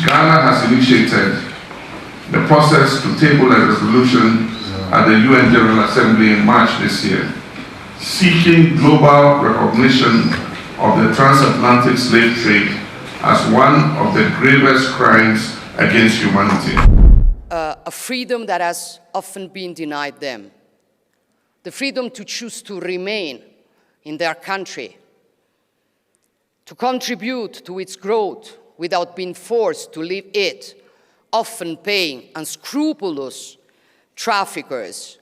Ghana has initiated the process to table a resolution at the UN General Assembly in March this year, seeking global recognition of the transatlantic slave trade as one of the gravest crimes against humanity. A freedom that has often been denied them. The freedom to choose to remain in their country, to contribute to its growth without being forced to leave it, often paying unscrupulous traffickers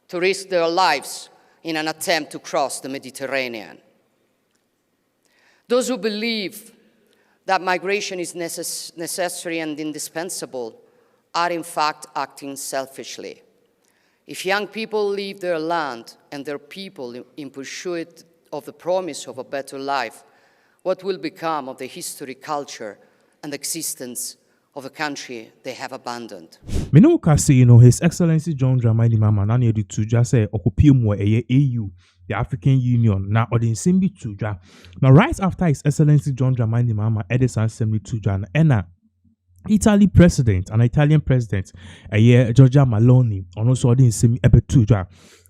to risk their lives in an attempt to cross the Mediterranean. Those who believe that migration is necessary and indispensable are in fact acting selfishly. If young people leave their land and their people in pursuit of the promise of a better life, what will become of the history, culture, and existence of the country they have abandoned? Me no say, His Excellency John Dramani Mahama na ne to just say occupy mo AU, the African Union, na odin simbi to. Now right after His Excellency John Dramani Mahama Edison Assembly to Ena Italy president, an Italian president, Giorgia Meloni, also odin simbi ebe to.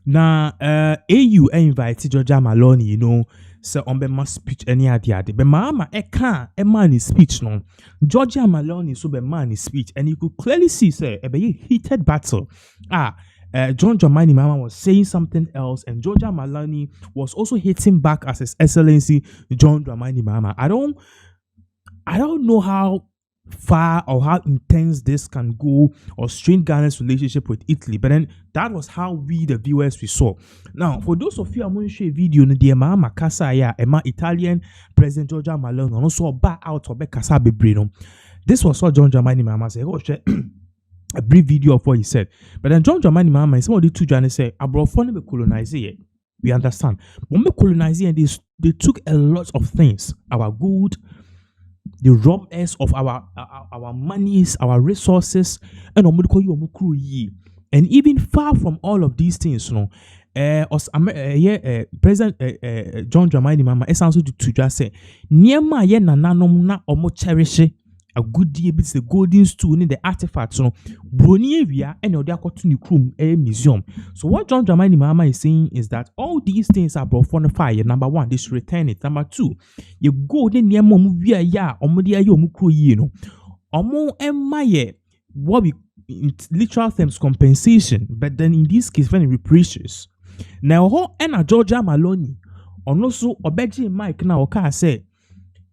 Na AU invite Giorgia Meloni, so on be speech any idea. But Mahama a man speech no. Giorgia Meloni so be man speech, and you could clearly see say a heated battle. John Dramani Mahama was saying something else, and Giorgia Meloni was also hitting back as His Excellency John Dramani Mahama. I don't know how far or how intense this can go or strain Ghana's relationship with Italy, but then that was how we the viewers we saw. Now for those of you I'm going to share video no the Mahama kasa ya ema Italian President Giorgia Meloni and also back out or back kasa bebre. This was what John Dramani Mahama said. Oh, share a brief video of what he said. But then John Dramani Mahama and some of the two journalists say Abrofone be colonize it. We understand. When we colonize it, they took a lot of things, our good. They robbed us of our monies, our resources, and even far from all of these things, President John Dramani Mahama is also to just say, "Niema ye na nanom na omo cherish a good deal bits the golden stool in the artifacts, Brony area and your Krum museum." So what John Dramani Mahama is saying is that all these things are brought from the fire. Number one, they should return it. Number two, you go then near Momuvia ya omodia yo mukru omo emaye what we in literal terms compensation, but then in this case very reparations. Now ho ena Giorgia Meloni also obeji Mike na oka say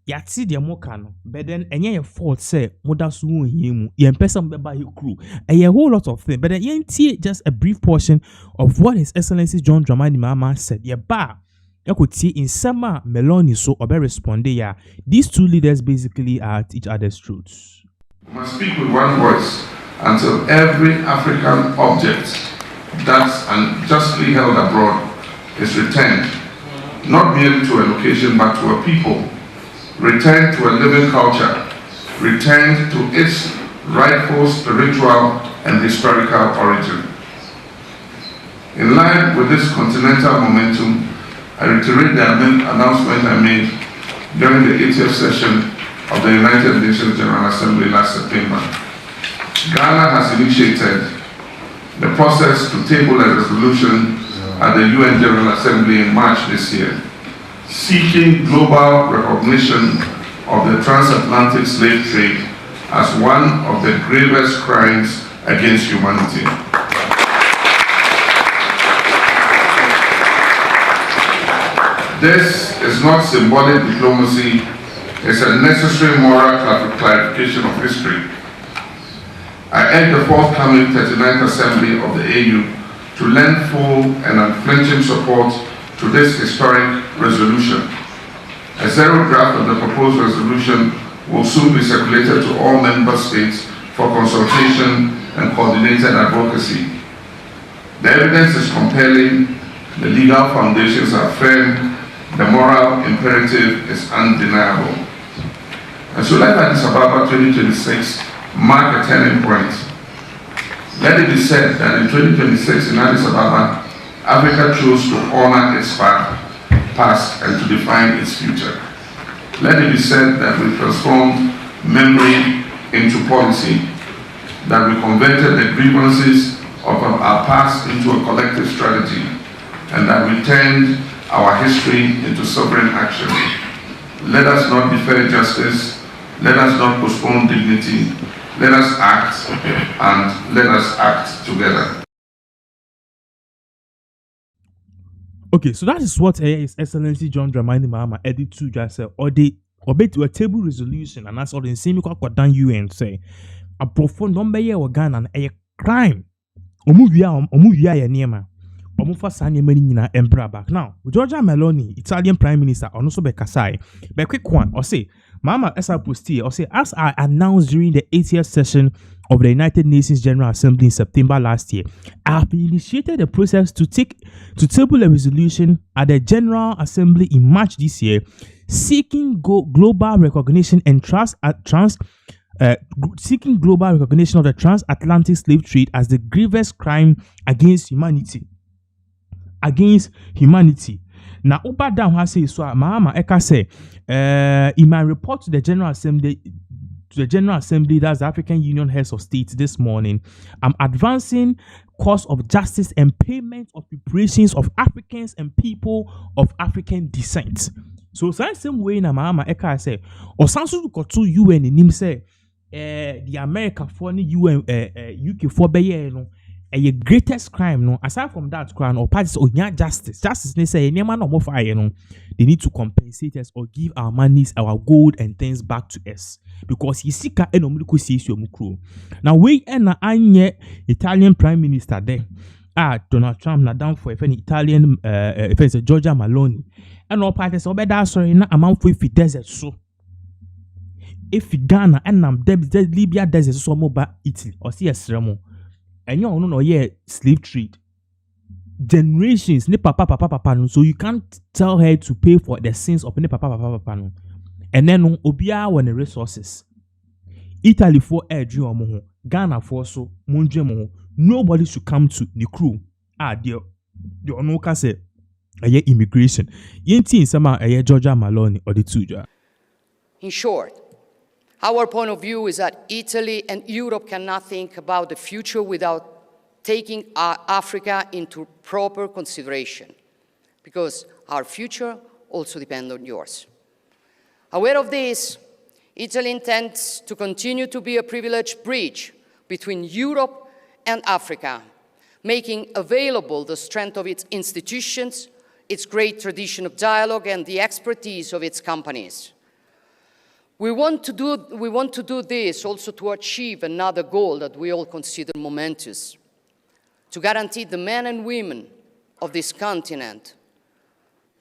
yati de mokano, but then enye your fault say modasu himu ye person be by crew a whole lot of things, but then yenti just a brief portion of what His Excellency John Dramani Mahama said. Yeah, ba you could see in summer Meloni so obe responde ya. These two leaders basically are at each other's truths. We must speak with one voice until every African object that's unjustly held abroad is returned, not merely to a location but to a people. Returned to a living culture, returned to its rightful spiritual and historical origin. In line with this continental momentum, I reiterate the announcement I made during the 80th session of the United Nations General Assembly last September. Ghana has initiated the process to table a resolution at the UN General Assembly in March this year, seeking global recognition of the transatlantic slave trade as one of the gravest crimes against humanity. This is not symbolic diplomacy, it's a necessary moral clarification of history. I urge the forthcoming 39th Assembly of the AU to lend full and unflinching support to this historic resolution. A zero draft of the proposed resolution will soon be circulated to all member states for consultation and coordinated advocacy. The evidence is compelling, the legal foundations are firm, the moral imperative is undeniable. And so let Addis Ababa 2026 mark a turning point. Let it be said that in 2026 in Addis Ababa, Africa chose to honor its past and to define its future. Let it be said that we transformed memory into policy, that we converted the grievances of our past into a collective strategy, and that we turned our history into sovereign action. Let us not defer justice, let us not postpone dignity, let us act, and let us act together. Okay, so that is what His Excellency John Dramani Mahama edit to just say, or they obey to a table resolution, and that's all the same done UN say. A profound number year organ and a crime. Omuvia ya niema. Omufa sanye many nina embra back. Now, Giorgia Meloni, Italian Prime Minister, also be Kasai. But quick one, or say, Mama Esa Posti, or say, as I announced during the 80th session of the United Nations General Assembly in September last year, I have initiated a process to table a resolution at the General Assembly in March this year, seeking global recognition and seeking global recognition of the transatlantic slave trade as the grievous crime against humanity. Now, Oba down has said so. Mahama Eka say, in my report to the General Assembly, that's the African Union Heads of State this morning, I'm advancing cause of justice and payment of reparations of Africans and people of African descent. So, same way na Mahama Eka say, or Sansu got to UN in him say, the America for the UN, UK for be no. A greatest crime, no. Aside from that crime, or parties or justice. Justice, they say, no more fire, no. They need to compensate us or give our monies, our gold, and things back to us. Because he seek a enomiko sees your mukro. Now, we and anye Italian Prime Minister there. Donald Trump, na down for if any Italian, if it's a Giorgia Meloni. And all parties, or better, sorry, na amount for if it desert so. If Ghana and Libya desert so more by Italy, or see a sermon. And you know, yeah, slave trade. Generations, ne papa no. So you can't tell her to pay for the sins of ne papa no. And then no, obia when the resources. Italy for air dream Ghana for so munje nobody should come to the crew. The onoka say immigration. Yenti in sama Giorgia Meloni or the Tuja. In short, our point of view is that Italy and Europe cannot think about the future without taking Africa into proper consideration, because our future also depends on yours. Aware of this, Italy intends to continue to be a privileged bridge between Europe and Africa, making available the strength of its institutions, its great tradition of dialogue, and the expertise of its companies. We want to do this also to achieve another goal that we all consider momentous, to guarantee the men and women of this continent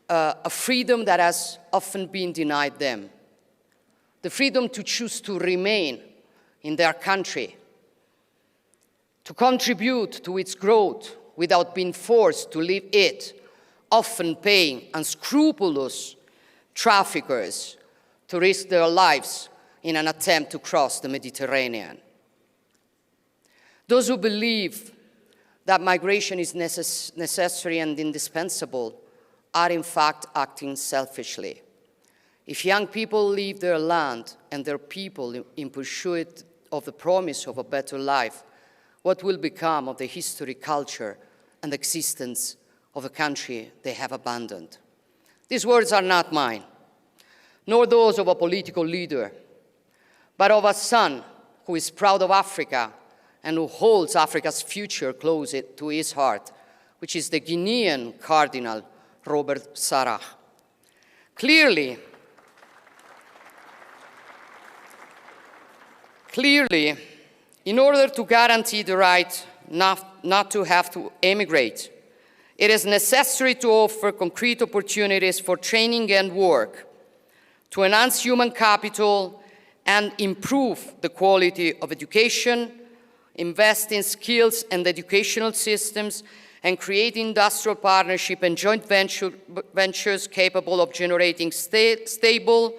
a freedom that has often been denied them, the freedom to choose to remain in their country, to contribute to its growth without being forced to leave it, often paying unscrupulous traffickers to risk their lives in an attempt to cross the Mediterranean. Those who believe that migration is necessary and indispensable are in fact acting selfishly. If young people leave their land and their people in pursuit of the promise of a better life, what will become of the history, culture, and existence of the country they have abandoned? These words are not mine, nor those of a political leader, but of a son who is proud of Africa and who holds Africa's future close to his heart, which is the Guinean Cardinal Robert Sarah. Clearly, in order to guarantee the right not to have to emigrate, it is necessary to offer concrete opportunities for training and work, to enhance human capital and improve the quality of education, invest in skills and educational systems, and create industrial partnership and joint ventures capable of generating stable,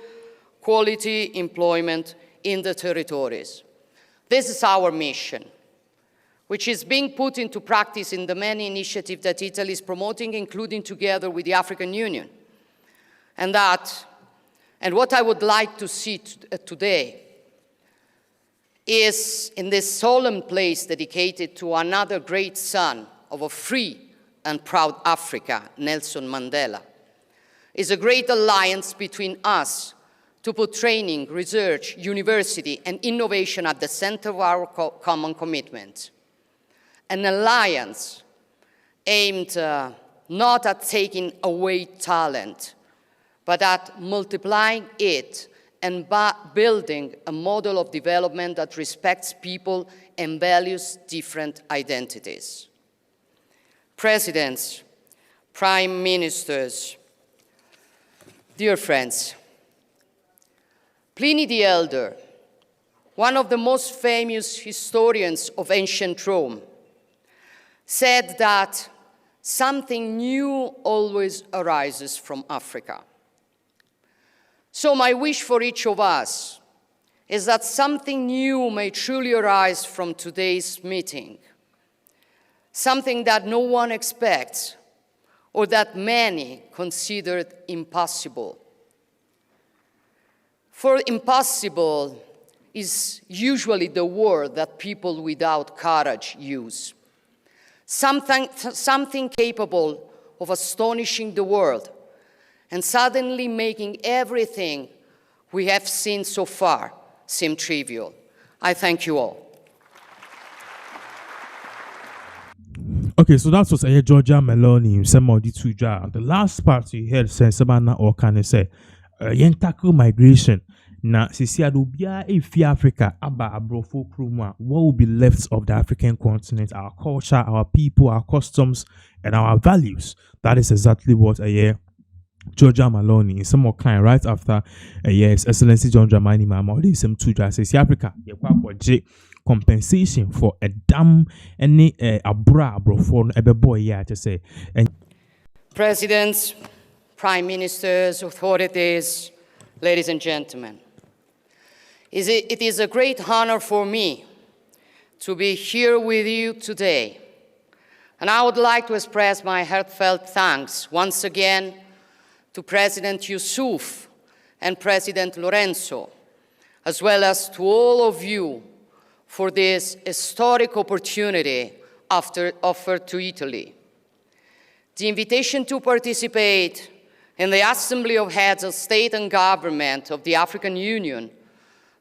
quality employment in the territories. This is our mission, which is being put into practice in the many initiatives that Italy is promoting, including together with the African Union. And what I would like to see today is in this solemn place dedicated to another great son of a free and proud Africa, Nelson Mandela. Is a great alliance between us to put training, research, university, and innovation at the center of our common commitment. An alliance aimed not at taking away talent, but at multiplying it and building a model of development that respects people and values different identities. Presidents, prime ministers, dear friends, Pliny the Elder, one of the most famous historians of ancient Rome, said that something new always arises from Africa. So my wish for each of us is that something new may truly arise from today's meeting, something that no one expects or that many considered impossible. For impossible is usually the word that people without courage use. Something capable of astonishing the world and suddenly making everything we have seen so far seem trivial. I thank you all. Okay, so that was Georgia Meloni, some of the two jobs. The last part you heard said Sabana or can I say, tackle migration. Na sisi adobia efi Africa aba abrofo kruma, what will be left of the African continent, our culture, our people, our customs, and our values? That is exactly what Georgia Meloni in some more kind right after His Excellency John Dramani Mahama or some two jobs says Africa compensation for a dam any abrofo boy to say. And Presidents, prime ministers, authorities, ladies and gentlemen, it is a great honor for me to be here with you today. And I would like to express my heartfelt thanks once again to President Yusuf and President Lorenzo, as well as to all of you for this historic opportunity offered to Italy. The invitation to participate in the Assembly of Heads of State and Government of the African Union,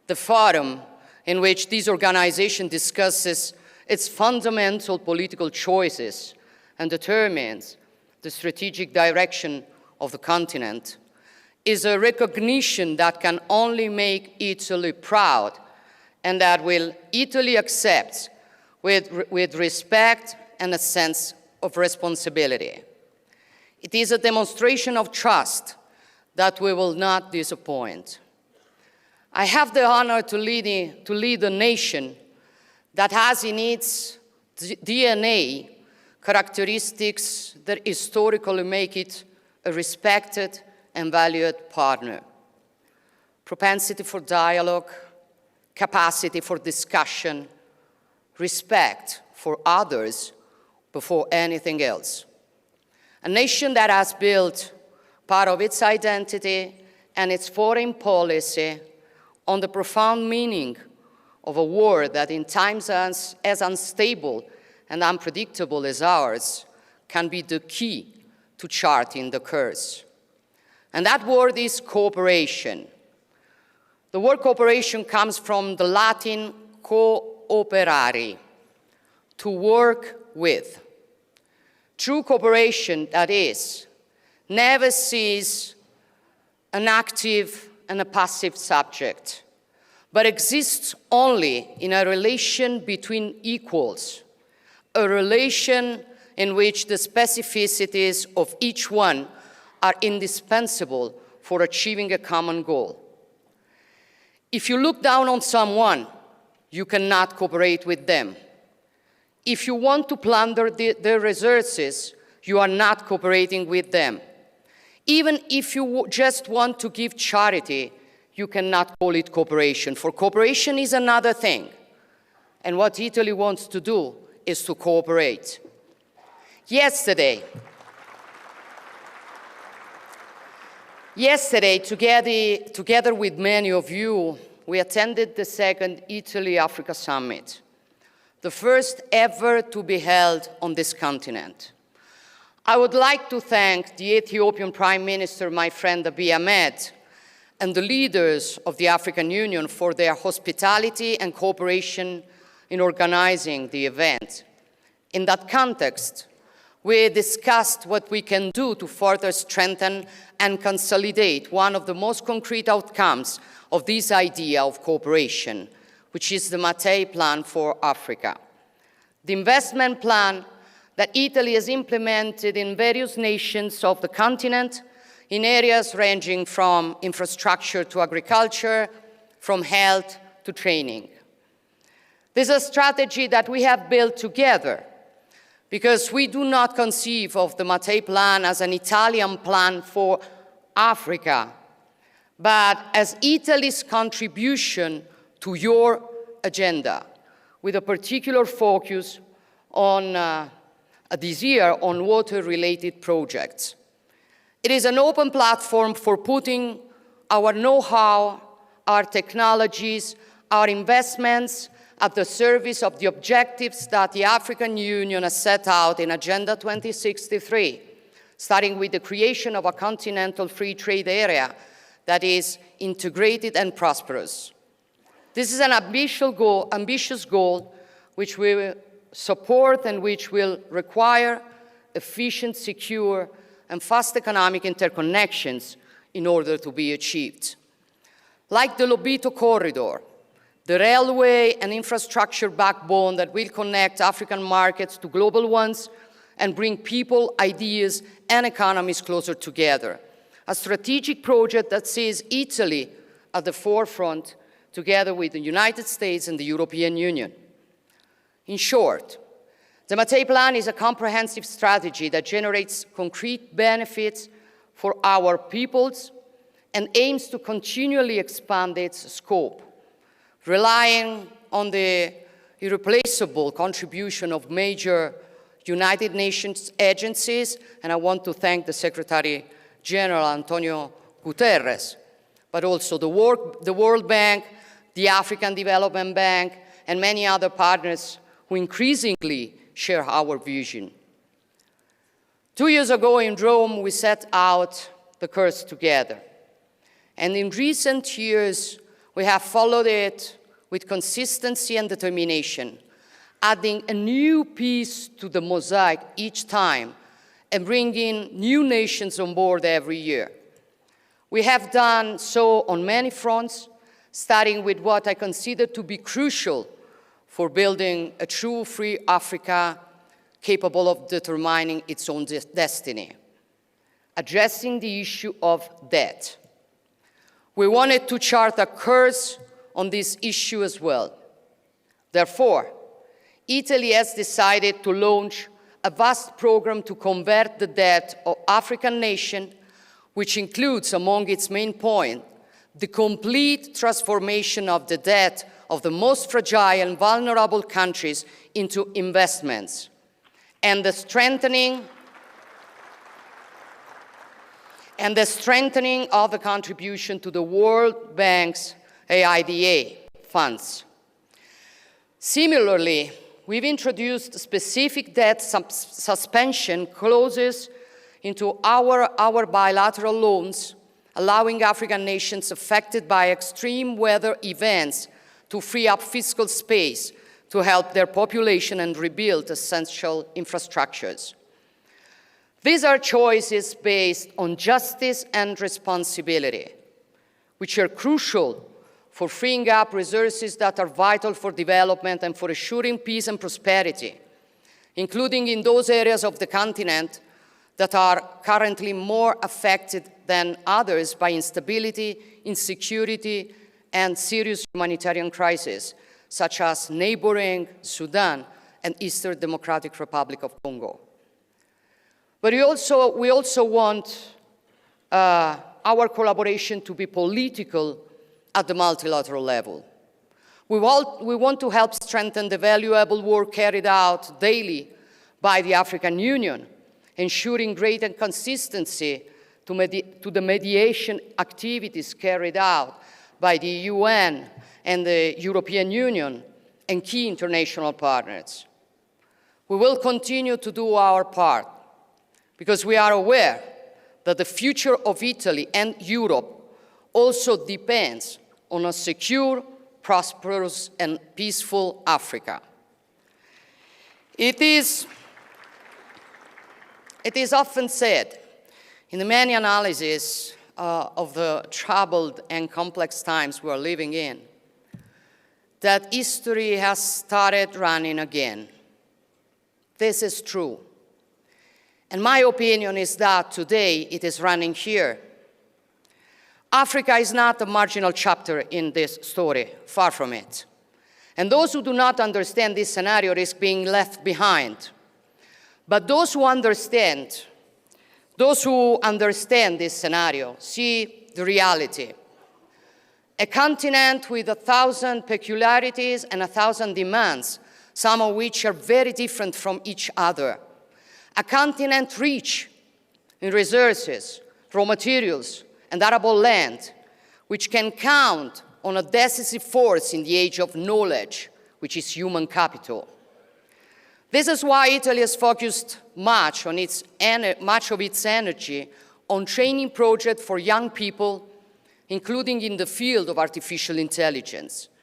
the forum in which this organization discusses its fundamental political choices and determines the strategic direction of the continent, is a recognition that can only make Italy proud and that will Italy accept with respect and a sense of responsibility. It is a demonstration of trust that we will not disappoint. I have the honor to lead a nation that has in its DNA characteristics that historically make it a respected and valued partner. Propensity for dialogue, capacity for discussion, respect for others before anything else. A nation that has built part of its identity and its foreign policy on the profound meaning of a world that in times as unstable and unpredictable as ours can be the key to charting the course. And that word is cooperation. The word cooperation comes from the Latin cooperare, to work with. True cooperation, that is, never sees an active and a passive subject, but exists only in a relation between equals, a relation in which the specificities of each one are indispensable for achieving a common goal. If you look down on someone, you cannot cooperate with them. If you want to plunder their resources, you are not cooperating with them. Even if you just want to give charity, you cannot call it cooperation, for cooperation is another thing. And what Italy wants to do is to cooperate. Yesterday, together with many of you, we attended the second Italy-Africa Summit, the first ever to be held on this continent. I would like to thank the Ethiopian Prime Minister, my friend Abiy Ahmed, and the leaders of the African Union for their hospitality and cooperation in organizing the event. In that context, we discussed what we can do to further strengthen and consolidate one of the most concrete outcomes of this idea of cooperation, which is the Mattei Plan for Africa. The investment plan that Italy has implemented in various nations of the continent in areas ranging from infrastructure to agriculture, from health to training. This is a strategy that we have built together because we do not conceive of the Mattei Plan as an Italian plan for Africa, but as Italy's contribution to your agenda, with a particular focus on this year on water-related projects. It is an open platform for putting our know-how, our technologies, our investments at the service of the objectives that the African Union has set out in Agenda 2063, starting with the creation of a continental free trade area that is integrated and prosperous. This is an ambitious goal which we will support and which will require efficient, secure, and fast economic interconnections in order to be achieved. Like the Lobito corridor, the railway and infrastructure backbone that will connect African markets to global ones and bring people, ideas, and economies closer together. A strategic project that sees Italy at the forefront together with the United States and the European Union. In short, the Mattei Plan is a comprehensive strategy that generates concrete benefits for our peoples and aims to continually expand its scope, relying on the irreplaceable contribution of major United Nations agencies, and I want to thank the Secretary General Antonio Guterres, but also the World Bank, the African Development Bank, and many other partners who increasingly share our vision. 2 years ago in Rome, we set out the course together. And in recent years, we have followed it with consistency and determination, adding a new piece to the mosaic each time and bringing new nations on board every year. We have done so on many fronts, starting with what I consider to be crucial for building a true free Africa capable of determining its own destiny, addressing the issue of debt. We wanted to chart a course on this issue as well. Therefore, Italy has decided to launch a vast program to convert the debt of African nations, which includes, among its main points, the complete transformation of the debt of the most fragile and vulnerable countries into investments, and the strengthening of the contribution to the World Bank's AIDA funds. Similarly, we've introduced specific debt suspension clauses into our bilateral loans, allowing African nations affected by extreme weather events to free up fiscal space to help their population and rebuild essential infrastructures. These are choices based on justice and responsibility, which are crucial for freeing up resources that are vital for development and for assuring peace and prosperity, including in those areas of the continent that are currently more affected than others by instability, insecurity, and serious humanitarian crises, such as neighboring Sudan and Eastern Democratic Republic of Congo. But we also want our collaboration to be political at the multilateral level. We want to help strengthen the valuable work carried out daily by the African Union, ensuring greater consistency to the mediation activities carried out by the UN and the European Union and key international partners. We will continue to do our part because we are aware that the future of Italy and Europe also depends on a secure, prosperous, and peaceful Africa. It is often said in the many analyses of the troubled and complex times we are living in that history has started running again. This is true. And my opinion is that today it is running here. Africa is not a marginal chapter in this story, far from it. And those who do not understand this scenario risk being left behind. But those who understand this scenario see the reality. A continent with 1,000 peculiarities and 1,000 demands, some of which are very different from each other. A continent rich in resources, raw materials, and arable land, which can count on a decisive force in the age of knowledge, which is human capital. This is why Italy has focused much of its energy on training projects for young people, including in the field of artificial intelligence,